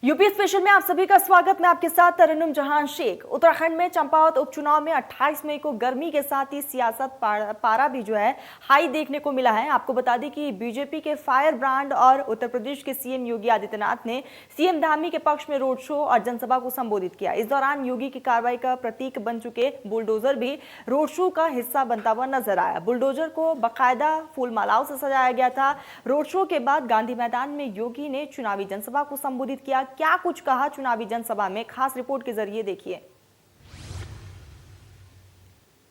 UP special में आप सभी का स्वागत। मैं आपके साथ तरन्नुम जहां शेख। उत्तराखंड में चंपावत उपचुनाव में 28 मई को गर्मी के साथ ही सियासत पारा भी जो है हाई देखने को मिला है। आपको बता दें कि बीजेपी के फायर ब्रांड और उत्तर प्रदेश के सीएम योगी आदित्यनाथ ने सीएम धामी के पक्ष में रोड शो और जनसभा को संबोधित किया। इस दौरान योगी की कार्रवाई का प्रतीक बन चुके बुलडोजर भी रोड शो का हिस्सा बनता हुआ नजर आया। बुलडोजर को बाकायदा फूल मालाओं से सजाया गया था। रोड शो के बाद गांधी मैदान में योगी ने चुनावी जनसभा को संबोधित किया। क्या कुछ कहा चुनावी जनसभा में, खास रिपोर्ट के जरिए देखिए।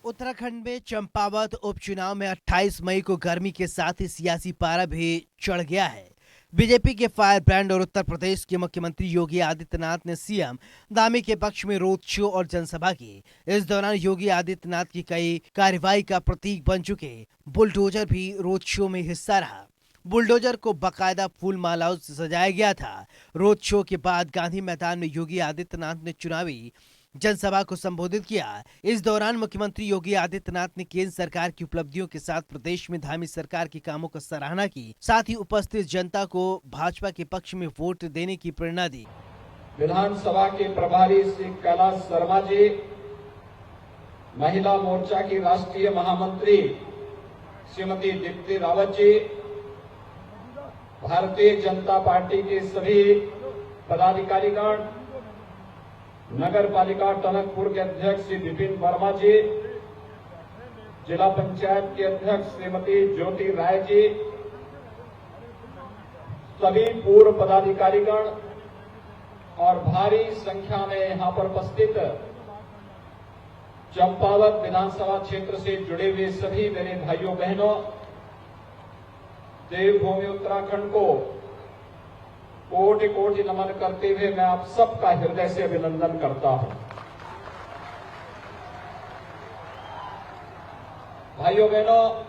उत्तराखंड में चंपावत उपचुनाव में 28 मई को गर्मी के साथ ही सियासी पारा भी चढ़ गया है। बीजेपी के फायर ब्रांड और उत्तर प्रदेश के मुख्यमंत्री योगी आदित्यनाथ ने सीएम धामी के पक्ष में रोड शो और जनसभा की। इस दौरान योगी आदित्यनाथ की कई कार्रवाई का प्रतीक बन चुके बुलडोजर भी रोड शो में हिस्सा रहा। बुलडोजर को बाकायदा फूल मालाओं से सजाया गया था। रोड शो के बाद गांधी मैदान में योगी आदित्यनाथ ने चुनावी जनसभा को संबोधित किया। इस दौरान मुख्यमंत्री योगी आदित्यनाथ ने केंद्र सरकार की उपलब्धियों के साथ प्रदेश में धामी सरकार के कामों का सराहना की। साथ ही उपस्थित जनता को भाजपा के पक्ष में वोट देने की प्रेरणा दी। विधानसभा के प्रभारी श्री कैलाश शर्मा जी, महिला मोर्चा की राष्ट्रीय महामंत्री श्रीमती दीप्ति रावत जी, भारतीय जनता पार्टी के सभी पदाधिकारीगण, नगर पालिका टनकपुर के अध्यक्ष श्री विपिन वर्मा जी, जिला पंचायत के अध्यक्ष श्रीमती ज्योति राय जी, सभी पूर्व पदाधिकारीगण और भारी संख्या में यहां पर उपस्थित चंपावत विधानसभा क्षेत्र से जुड़े हुए सभी मेरे भाइयों बहनों, देवभूमि उत्तराखंड को कोटि कोटि नमन करते हुए मैं आप सबका हृदय से अभिनंदन करता हूं। भाइयों बहनों,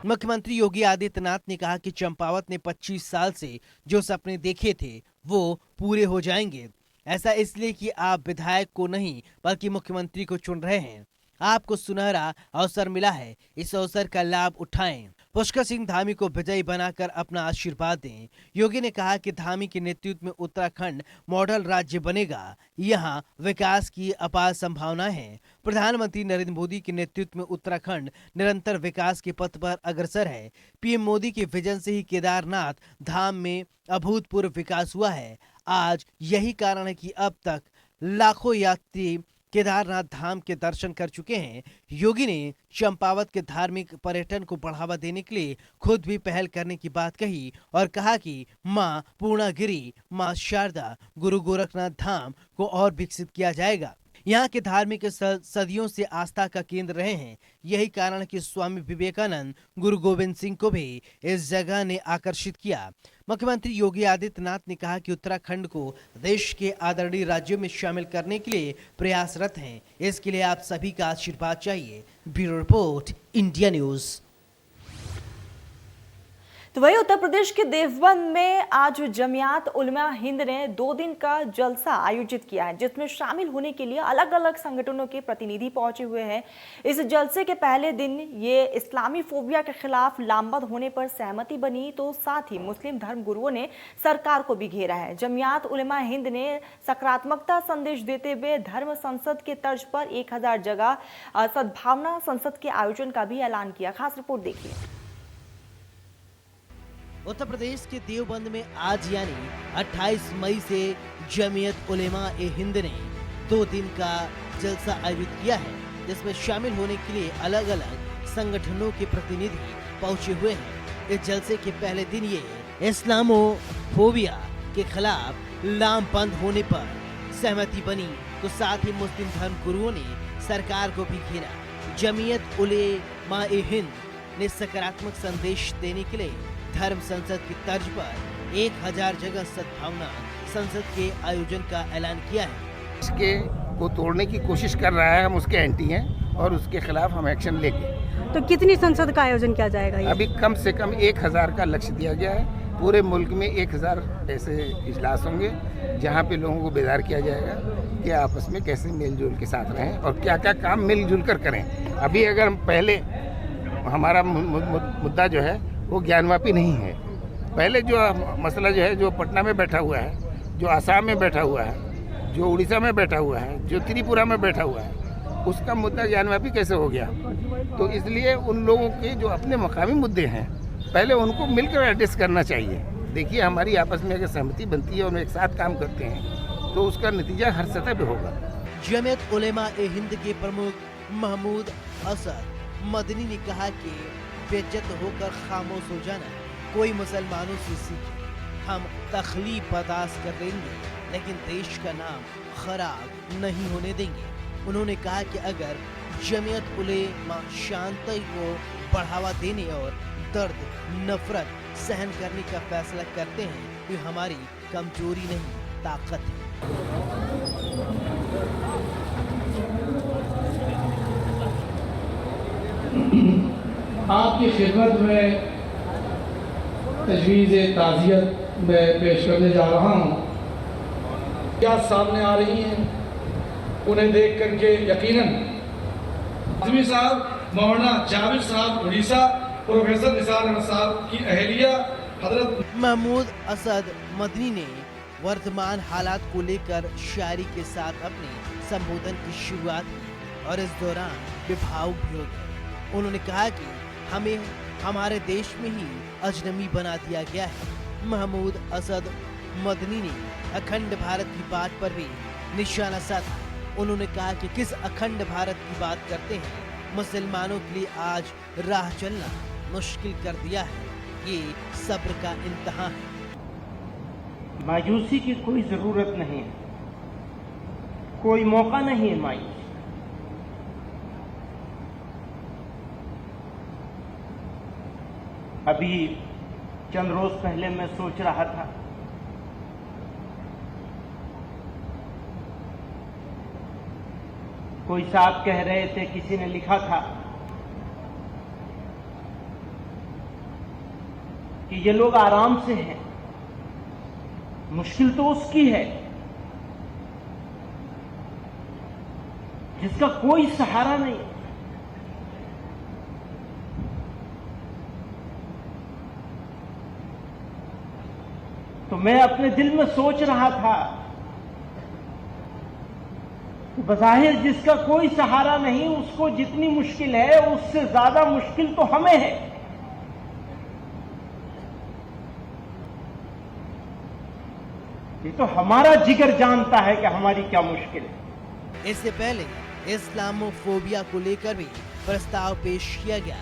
मुख्यमंत्री योगी आदित्यनाथ ने कहा कि चंपावत ने 25 साल से जो सपने देखे थे वो पूरे हो जाएंगे। ऐसा इसलिए कि आप विधायक को नहीं बल्कि मुख्यमंत्री को चुन रहे हैं। आपको सुनहरा अवसर मिला है, इस अवसर का लाभ उठाएं। पुष्कर सिंह धामी को विजयी बनाकर अपना आशीर्वाद दें। योगी ने कहा कि धामी के नेतृत्व में उत्तराखंड मॉडल राज्य बनेगा। यहां विकास की अपार संभावना है। प्रधानमंत्री नरेंद्र मोदी के नेतृत्व में उत्तराखंड निरंतर विकास के पथ पर अग्रसर है। पीएम मोदी के विजन से ही केदारनाथ धाम में अभूतपूर्व विकास हुआ है। आज यही कारण है कि अब तक लाखों यात्री केदारनाथ धाम के दर्शन कर चुके हैं। योगी ने चंपावत के धार्मिक पर्यटन को बढ़ावा देने के लिए खुद भी पहल करने की बात कही और कहा कि मां पूर्णागिरी, मां शारदा, गुरु गोरखनाथ धाम को और विकसित किया जाएगा। यहाँ के धार्मिक सदियों से आस्था का केंद्र रहे हैं। यही कारण कि स्वामी विवेकानंद, गुरु गोविंद सिंह को भी इस जगह ने आकर्षित किया। मुख्यमंत्री योगी आदित्यनाथ ने कहा कि उत्तराखंड को देश के आदरणीय राज्यों में शामिल करने के लिए प्रयासरत हैं। इसके लिए आप सभी का आशीर्वाद चाहिए। Bureau report, India news. तो वही उत्तर प्रदेश के देवबंद में आज जमियात उलमा हिंद ने 2 दिन का जलसा आयोजित किया है, जिसमें शामिल होने के लिए अलग अलग संगठनों के प्रतिनिधि पहुंचे हुए हैं। इस जलसे के पहले दिन ये इस्लामी फोबिया के खिलाफ लामबंद होने पर सहमति बनी, तो साथ ही मुस्लिम धर्म गुरुओं ने सरकार को भी घेरा है। जमियात उलमा हिंद ने सकारात्मकता संदेश देते हुए धर्म संसद के तर्ज पर 1000 जगह सद्भावना संसद के आयोजन का भी ऐलान किया। खास रिपोर्ट देखिए। उत्तर प्रदेश के देवबंद में आज यानी 28 मई से जमियत उलेमा ए हिंद ने 2 दिन का जलसा आयोजित किया है, जिसमें शामिल होने के लिए अलग अलग संगठनों के प्रतिनिधि पहुंचे हुए हैं। इस जलसे के पहले दिन ये इस्लामोफोबिया के खिलाफ लामबंद होने पर सहमति बनी, तो साथ ही मुस्लिम धर्म गुरुओं ने सरकार को भी घेरा। जमियत उलेमा ए हिंद ने सकारात्मक संदेश देने के लिए धर्म संसद की तर्ज पर 1000 जगह सद्भावना संसद के आयोजन का ऐलान किया है। इसके को तोड़ने की कोशिश कर रहा है, हम उसके एंटी हैं और उसके खिलाफ हम एक्शन लेंगे। तो कितनी संसद का आयोजन किया जाएगा ये? अभी कम से कम 1000 का लक्ष्य दिया गया है। पूरे मुल्क में 1000 ऐसे इजलास होंगे जहाँ पे लोगों को बेदार किया जाएगा कि आपस में कैसे मिलजुल के साथ रहें और क्या क्या काम मिलजुल कर करें। अभी अगर हम पहले हमारा मुद्दा जो है वो ज्ञानवापी नहीं है। पहले जो मसला जो है जो पटना में बैठा हुआ है जो आसाम में बैठा हुआ है, जो उड़ीसा में बैठा हुआ है, जो त्रिपुरा में बैठा हुआ है, उसका मुद्दा ज्ञानव्यापी कैसे हो गया? तो इसलिए उन लोगों के जो अपने मकामी मुद्दे हैं पहले उनको मिलकर एड्रेस करना चाहिए। देखिए, हमारी आपस में अगर सहमति बनती है और एक साथ काम करते हैं तो उसका नतीजा हर सतह पे होगा। जमीयत उलेमा ए हिंद के प्रमुख महमूद असद मदनी ने कहा कि बेइज्जत होकर खामोश हो जाना कोई मुसलमानों से सीखे। हम तकलीफ बर्दाश्त कर लेंगे लेकिन देश का नाम खराब नहीं होने देंगे। उन्होंने कहा कि अगर जमीयत उलेमा शांति को बढ़ावा देने और दर्द नफरत सहन करने का फैसला करते हैं तो हमारी कमजोरी नहीं ताकत है। आपकी खिदमत में तजवीज़ ताज़ियत में पेश करने जा रहा हूँ। क्या सामने आ रही हैं उन्हें देख करके यकीनन आज़मी साहब, मौलाना जावेद साहब उड़ीसा, प्रोफेसर निसार अहमद साहब की अहलिया हजरत महमूद असद मदनी ने वर्तमान हालात को लेकर शायरी के साथ अपने संबोधन की शुरुआत की और इस दौरान विभावुक भी हो गए। उन्होंने कहा कि हमें हमारे देश में ही अजनबी बना दिया गया है। महमूद असद मदनी ने अखंड भारत की बात पर भी निशाना साधा। उन्होंने कहा कि किस अखंड भारत की बात करते हैं, मुसलमानों के लिए आज राह चलना मुश्किल कर दिया है। ये सब्र का इम्तिहान है। मायूसी की कोई जरूरत नहीं है, कोई मौका नहीं है मायूसी। अभी चंद रोज पहले मैं सोच रहा था कोई साहब कह रहे थे, किसी ने लिखा था कि ये लोग आराम से हैं, मुश्किल तो उसकी है जिसका कोई सहारा नहीं। तो मैं अपने दिल में सोच रहा था कि बज़ाहिर जिसका कोई सहारा नहीं, उसको जितनी मुश्किल है उससे ज्यादा मुश्किल तो हमें है। ये तो हमारा जिगर जानता है कि हमारी क्या मुश्किल है। इससे पहले इस्लामोफोबिया को लेकर भी प्रस्ताव पेश किया गया।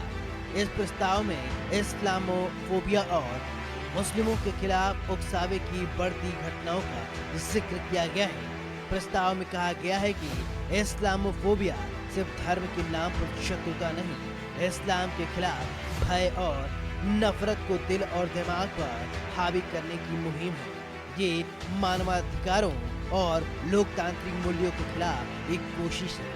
इस प्रस्ताव में इस्लामोफोबिया और मुस्लिमों के खिलाफ उकसावे की बढ़ती घटनाओं का जिक्र किया गया है। प्रस्ताव में कहा गया है कि इस्लामोफोबिया सिर्फ धर्म के नाम पर शत्रुता नहीं, इस्लाम के खिलाफ भय और नफरत को दिल और दिमाग पर हावी करने की मुहिम है। ये मानवाधिकारों और लोकतांत्रिक मूल्यों के खिलाफ एक कोशिश है।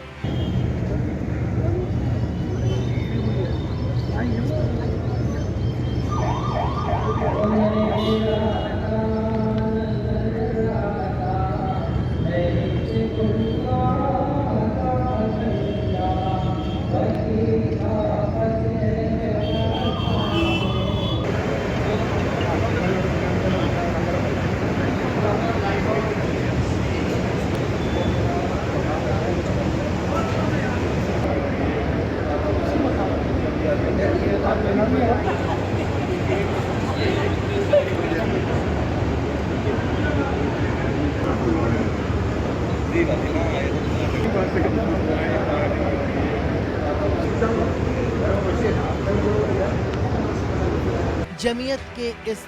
जमीयत के इस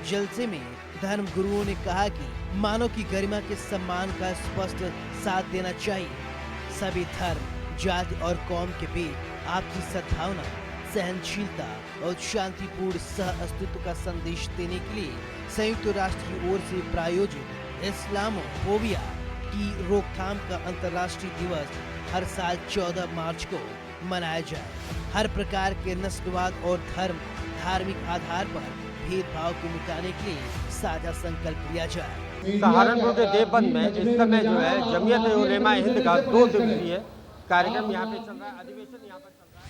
जलसे में धर्म गुरुओं ने कहा कि मानव की गरिमा के सम्मान का स्पष्ट साथ देना चाहिए। सभी धर्म, जाति और कौम के बीच आपसी सद्भावना, सहनशीलता और शांतिपूर्ण सह अस्तित्व का संदेश देने के लिए संयुक्त राष्ट्र की ओर से प्रायोजित इस्लामोफोबिया की रोकथाम का अंतर्राष्ट्रीय दिवस हर साल 14 मार्च को मनाया जाए। हर प्रकार के नस्लवाद और धार्मिक आधार पर भेदभाव को मिटाने के लिए साझा संकल्प लिया जाए। सहारनपुर के देवबंद में इस समय जो है जमीयत उलेमा हिंद का 2 दिवसीय कार्यक्रम यहाँ पे चल रहा है, अधिवेशन यहाँ पर चल रहा है।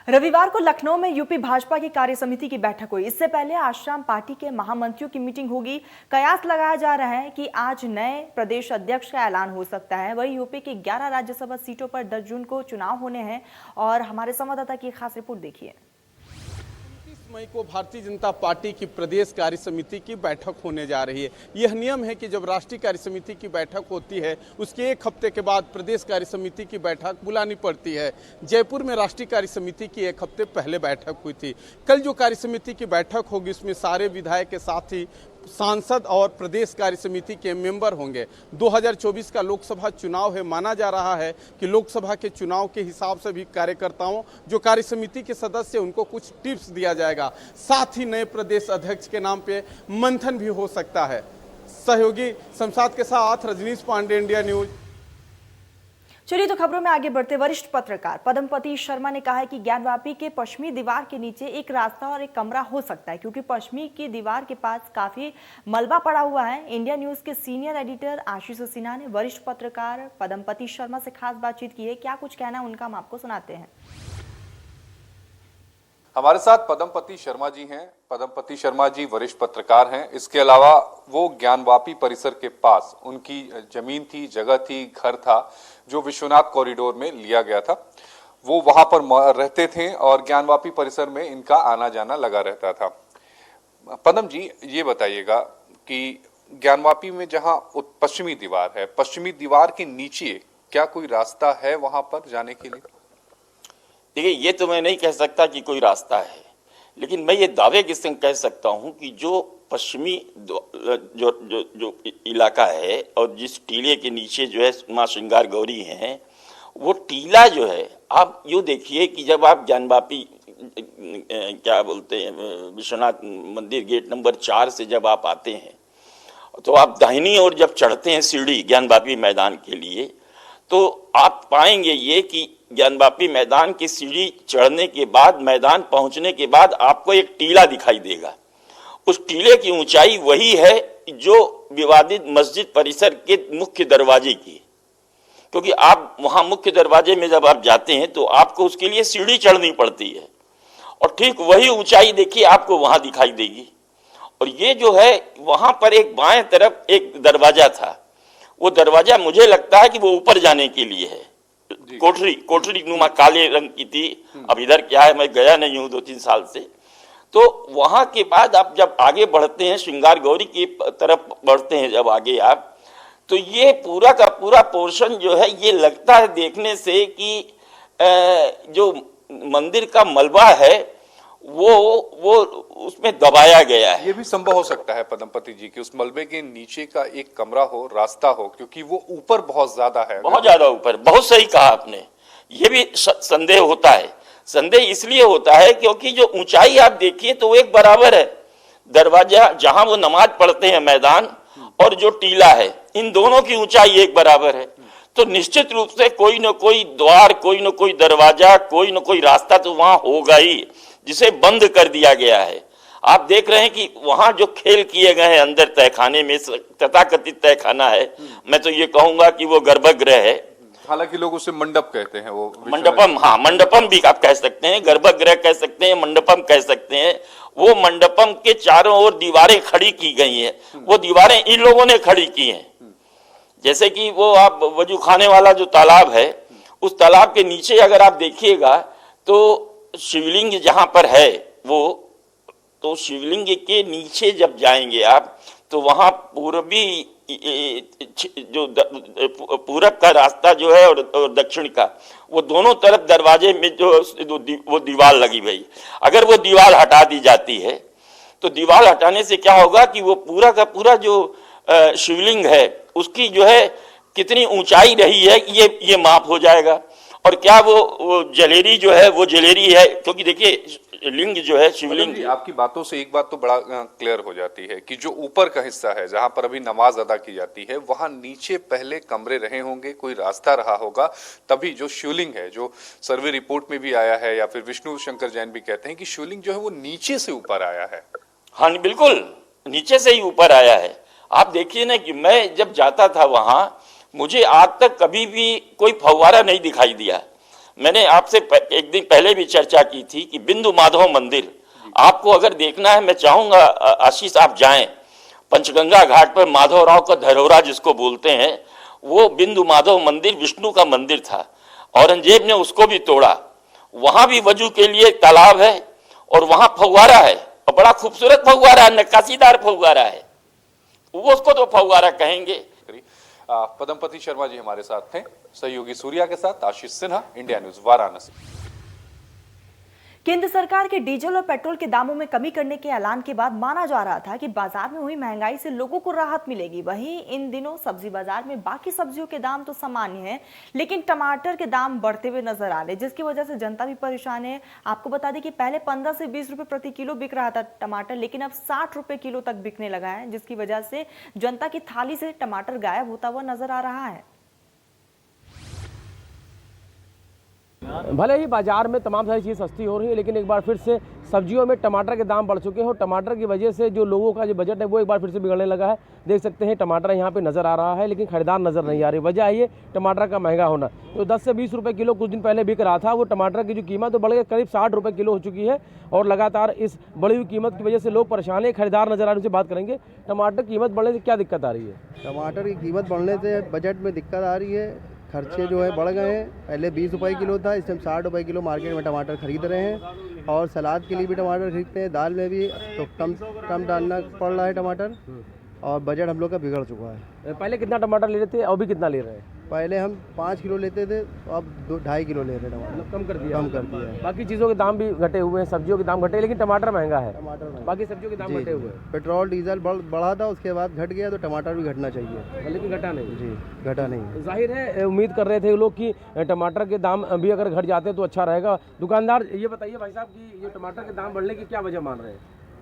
रविवार को लखनऊ में यूपी भाजपा की कार्य समिति की बैठक हुई। इससे पहले आज शाम पार्टी के महामंत्रियों की मीटिंग होगी। कयास लगाया जा रहा है कि आज नए प्रदेश अध्यक्ष का ऐलान हो सकता है। वहीं यूपी की 11 राज्यसभा सीटों पर 10 जून को चुनाव होने हैं और हमारे संवाददाता की खास रिपोर्ट देखिए। 29 मई को भारतीय जनता पार्टी की प्रदेश कार्य समिति की बैठक होने जा रही है। यह नियम है कि जब राष्ट्रीय कार्य समिति की बैठक होती है उसके एक हफ्ते के बाद प्रदेश कार्य समिति की बैठक बुलानी पड़ती है। जयपुर में राष्ट्रीय कार्य समिति की एक हफ्ते पहले बैठक हुई थी। कल जो कार्य समिति की बैठक होगी उसमें सारे विधायक के साथ ही सांसद और प्रदेश कार्य समिति के मेंबर होंगे। 2024 का लोकसभा चुनाव है। माना जा रहा है कि लोकसभा के चुनाव के हिसाब से भी कार्यकर्ताओं जो कार्य समिति के सदस्य उनको कुछ टिप्स दिया जाएगा। साथ ही नए प्रदेश अध्यक्ष के नाम पे मंथन भी हो सकता है। सहयोगी शमशाद के साथ रजनीश पांडे, इंडिया न्यूज। चलिए तो खबरों में आगे बढ़ते। वरिष्ठ पत्रकार पद्मपति शर्मा ने कहा है कि ज्ञानवापी के पश्चिमी दीवार के नीचे एक रास्ता और एक कमरा हो सकता है, क्योंकि पश्चिमी की दीवार के पास काफी मलबा पड़ा हुआ है। इंडिया न्यूज के सीनियर एडिटर आशीष सिन्हा ने वरिष्ठ पत्रकार पद्मपति शर्मा से खास बातचीत की है। क्या कुछ कहना उनका, हम आपको सुनाते हैं। हमारे साथ पद्मपति शर्मा जी हैं। पद्मपति शर्मा जी वरिष्ठ पत्रकार हैं। इसके अलावा वो ज्ञानवापी परिसर के पास उनकी जमीन थी, जगह थी, घर था जो विश्वनाथ कॉरिडोर में लिया गया था। वो वहां पर रहते थे और ज्ञानवापी परिसर में इनका आना जाना लगा रहता था। पद्म जी ये बताइएगा कि ज्ञानवापी में जहां पश्चिमी दीवार है, पश्चिमी दीवार के नीचे क्या कोई रास्ता है वहां पर जाने के लिए? देखिए, ये तो मैं नहीं कह सकता कि कोई रास्ता है, लेकिन मैं ये दावे के संग कह सकता हूं कि जो पश्चिमी जो इलाका है और जिस टीले के नीचे जो है माँ श्रृंगार गौरी है, वो टीला जो है, आप यूँ देखिए कि जब आप ज्ञानवापी क्या बोलते हैं विश्वनाथ मंदिर गेट नंबर 4 से जब आप आते हैं तो आप दाहिनी ओर जब चढ़ते हैं सीढ़ी ज्ञानवापी मैदान के लिए, तो आप पाएंगे ये कि ज्ञानवापी मैदान की सीढ़ी चढ़ने के बाद, मैदान पहुंचने के बाद आपको एक टीला दिखाई देगा। उस टीले की ऊंचाई वही है जो विवादित मस्जिद परिसर के मुख्य दरवाजे की, क्योंकि आप वहां मुख्य दरवाजे में जब आप जाते हैं तो आपको उसके लिए सीढ़ी चढ़नी पड़ती है, और ठीक वही ऊंचाई देखिए आपको वहां दिखाई देगी। और ये जो है वहां पर एक बाएं तरफ एक दरवाजा था, वो दरवाजा मुझे लगता है कि वो ऊपर जाने के लिए है। कोठरी नुमा काले रंग की थी। अब इधर क्या है, मैं गया नहीं हूँ 2-3 साल से। तो वहां के बाद आप जब आगे बढ़ते हैं, श्रृंगार गौरी की तरफ बढ़ते हैं जब आगे आप, तो ये पूरा का पूरा पोर्शन जो है ये लगता है देखने से कि जो मंदिर का मलबा है वो उसमें दबाया गया है। ये भी संभव हो सकता है पद्मपति जी कि उस मलबे के नीचे का एक कमरा हो, रास्ता हो, क्योंकि वो ऊपर बहुत ज्यादा है। बहुत ज्यादा ऊपर। बहुत सही कहा आपने। ये भी संदेह होता है। संदेह इसलिए होता है क्योंकि जो ऊंचाई आप देखिए तो वो एक बराबर है। दरवाजा जहां वो नमाज पढ़ते हैं मैदान और जो टीला है, इन दोनों की ऊंचाई एक बराबर है। तो निश्चित रूप से कोई न कोई द्वार, कोई न कोई दरवाजा, कोई न कोई रास्ता तो वहां होगा ही, जिसे बंद कर दिया गया है। आप देख रहे हैं कि वहां जो खेल किए गए हैं अंदर तहखाने में, तथाकथित तहखाना है, मैं तो ये कहूंगा कि वो गर्भगृह है। हालांकि लोग उसे मंडप कहते हैं। वो मंडपम, हाँ मंडपम भी आप कह सकते हैं, गर्भगृह कह सकते हैं, मंडपम कह सकते हैं। वो मंडपम के चारों ओर दीवारें खड़ी की गई हैं। वो दीवारें इन लोगों ने खड़ी की हैं। जैसे कि वो आप वजू खाने वाला जो तालाब है, उस तालाब के नीचे अगर आप देखिएगा तो शिवलिंग जहां पर है वो, तो शिवलिंग के नीचे जब जाएंगे आप तो वहां पूर्वी जो पूरब का रास्ता जो है और दक्षिण का, वो दोनों तरफ दरवाजे में जो वो दीवार लगी हुई। अगर वो दीवार हटा दी जाती है तो दीवार हटाने से क्या होगा कि वो पूरा का पूरा जो शिवलिंग है उसकी जो है कितनी ऊंचाई रही है ये माप हो जाएगा। और क्या वो जलेरी जो है वो जलेरी है, क्योंकि देखिए लिंग जो है शिवलिंग। आपकी बातों से एक बात तो बड़ा क्लियर हो जाती है कि जो ऊपर का हिस्सा है जहां पर अभी नमाज अदा की जाती है, वहां नीचे पहले कमरे रहे होंगे, कोई रास्ता रहा होगा, तभी जो शिवलिंग है, जो सर्वे रिपोर्ट में भी आया है या फिर विष्णु शंकर जैन भी कहते हैं कि शिवलिंग जो है वो नीचे से ऊपर आया है। हाँ बिल्कुल, नीचे से ही ऊपर आया है। आप देखिए ना कि मैं जब जाता था वहां, मुझे आज तक कभी भी कोई फव्वारा नहीं दिखाई दिया। मैंने आपसे एक दिन पहले भी चर्चा की थी कि बिंदु माधव मंदिर आपको अगर देखना है, मैं चाहूंगा आशीष आप जाएं पंचगंगा घाट पर माधवराव का धरोहरा जिसको बोलते हैं, वो बिंदु माधव मंदिर विष्णु का मंदिर था, औरंगजेब ने उसको भी तोड़ा। वहां भी वजू के लिए तालाब है और वहां फव्वारा है, और बड़ा खूबसूरत फव्वारा है, नक्काशीदार फव्वारा है, वो उसको तो फव्वारा कहेंगे। पदमपति शर्मा जी हमारे साथ थे, सहयोगी सूर्या के साथ आशीष सिन्हा, इंडिया न्यूज वाराणसी। केंद्र सरकार के डीजल और पेट्रोल के दामों में कमी करने के ऐलान के बाद माना जा रहा था कि बाजार में हुई महंगाई से लोगों को राहत मिलेगी। वहीं इन दिनों सब्जी बाजार में बाकी सब्जियों के दाम तो सामान्य हैं, लेकिन टमाटर के दाम बढ़ते हुए नजर आ रहे, जिसकी वजह से जनता भी परेशान है। आपको बता दें कि पहले 15 से 20 रुपए प्रति किलो बिक रहा था टमाटर, लेकिन अब 60 रुपए किलो तक बिकने लगा है, जिसकी वजह से जनता की थाली से टमाटर गायब होता हुआ नजर आ रहा है। भले ही बाजार में तमाम सारी चीज़ सस्ती हो रही है, लेकिन एक बार फिर से सब्जियों में टमाटर के दाम बढ़ चुके हैं और टमाटर की वजह से जो लोगों का जो बजट है वो एक बार फिर से बिगड़ने लगा है। देख सकते हैं टमाटर यहाँ पे नज़र आ रहा है, लेकिन खरीदार नज़र नहीं आ रही। वजह है ये टमाटर का महंगा होना। तो 10 से 20 रुपए किलो कुछ दिन पहले बिक रहा था, वो टमाटर की जो कीमत तो बढ़ गई करीब 60 रुपए किलो हो चुकी है, और लगातार इस बढ़ी हुई कीमत की वजह से लोग परेशान है। खरीदार नजर आ रहे, उनसे बात करेंगे। टमाटर कीमत बढ़ने से क्या दिक्कत आ रही है? टमाटर की कीमत बढ़ने से बजट में दिक्कत आ रही है, खर्चे जो है बढ़ गए हैं। पहले 20 रुपए किलो था, इस टाइम 60 रुपए किलो मार्केट में टमाटर खरीद रहे हैं, और सलाद के लिए भी टमाटर खरीदते हैं, दाल में भी तो कम डालना पड़ रहा है टमाटर, और बजट हम लोग का बिगड़ चुका है। पहले कितना टमाटर ले रहे थे, अभी कितना ले रहे हैं? पहले हम 5 किलो लेते थे, अब 2-2.5 किलो ले रहे हैं टमाटर। कम कर दिया? कम कर दिया है। बाकी चीज़ों के दाम भी घटे हुए हैं, सब्जियों के दाम घटे, लेकिन टमाटर महंगा है। बाकी सब्जियों के दाम घटे हुए हैं। पेट्रोल डीजल बढ़ा था, उसके बाद घट गया, तो टमाटर भी घटना चाहिए, लेकिन घटा नहीं। जी घटा नहीं। जाहिर है उम्मीद कर रहे थे लोग कि टमाटर के दाम अभी अगर घट जाते तो अच्छा रहेगा। दुकानदार ये बताइए भाई साहब कि ये टमाटर के दाम बढ़ने की क्या वजह मान रहे हैं?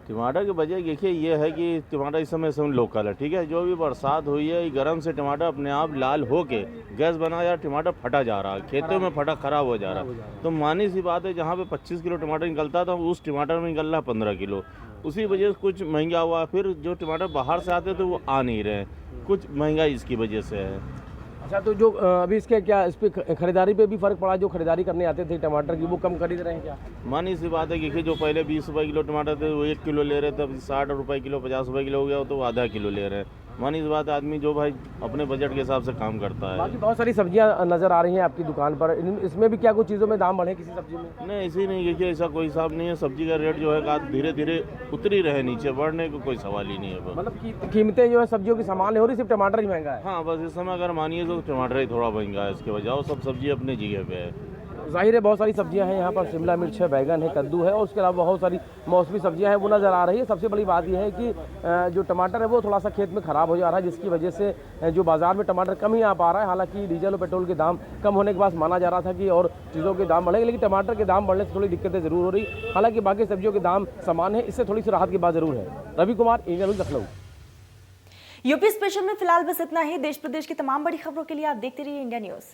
टमाटर की वजह देखिए ये है कि टमाटर इस समय लोकल है, ठीक है। जो भी बरसात हुई है, गर्म से टमाटर अपने आप लाल होके गैस बना या टमाटर फटा जा रहा है, खेतों में फटा खराब हो जा रहा है। तो मानी सी बात है, जहाँ पे 25 किलो टमाटर निकलता था उस टमाटर में निकल रहा है 15 किलो। उसी वजह से कुछ महंगा हुआ। फिर जो टमाटर बाहर से आते तो वो आ नहीं रहे, कुछ महंगाई इसकी वजह से है। अच्छा, तो जो अभी इसके क्या इस पर खरीदारी पे भी फर्क पड़ा? जो खरीदारी करने आते थे टमाटर की वो कम खरीद रहे हैं क्या? मानी सी बात है कि जो पहले 20 रुपए किलो टमाटर थे वो 1 किलो ले रहे थे, अब 60 रुपए किलो 50 रुपए किलो हो गया तो आधा किलो ले रहे हैं। मानी सी बात है, आदमी जो भाई अपने बजट के हिसाब से काम करता है। बाकी बहुत सारी सब्जियां नजर आ रही हैं आपकी दुकान पर, इसमें भी क्या कुछ चीज़ों में दाम बढ़े किसी सब्जी में? नहीं, ऐसे नहीं, देखिए ऐसा कोई हिसाब नहीं है। सब्जी का रेट जो है धीरे धीरे उतरी रहे, नीचे बढ़ने का कोई सवाल ही नहीं है। मतलब कीमतें जो है सब्जियों की सामान्य हो रही, सिर्फ टमाटर ही महंगा है? हाँ, बस इस समय अगर मानिए तो टमाटर ही थोड़ा महंगा है, इसके वजह सब सब्जी अपनी जगह पे है। जाहिर है बहुत सारी सब्जियां हैं यहाँ पर, शिमला मिर्च है, बैगन है, कद्दू है, और उसके अलावा बहुत सारी मौसमी सब्जियां हैं वो नज़र आ रही है। सबसे बड़ी बात यह है कि जो टमाटर है वो थोड़ा सा खेत में ख़राब हो जा रहा है, जिसकी वजह से जो बाज़ार में टमाटर कम ही आ पा रहा है। हालांकि डीजल और पेट्रोल के दाम कम होने के बाद माना जा रहा था कि और चीज़ों के दाम बढ़ेंगे, लेकिन टमाटर के दाम बढ़ने से थोड़ी दिक्कतें ज़रूर हो रही। हालांकि बाकी सब्जियों के दाम समान है, इससे थोड़ी सी राहत की बात ज़रूर है। Ravi Kumar, India news, Lucknow. UP special में फिलहाल बस इतना ही। देश प्रदेश की तमाम बड़ी खबरों के लिए आप देखते रहिए इंडिया न्यूज़।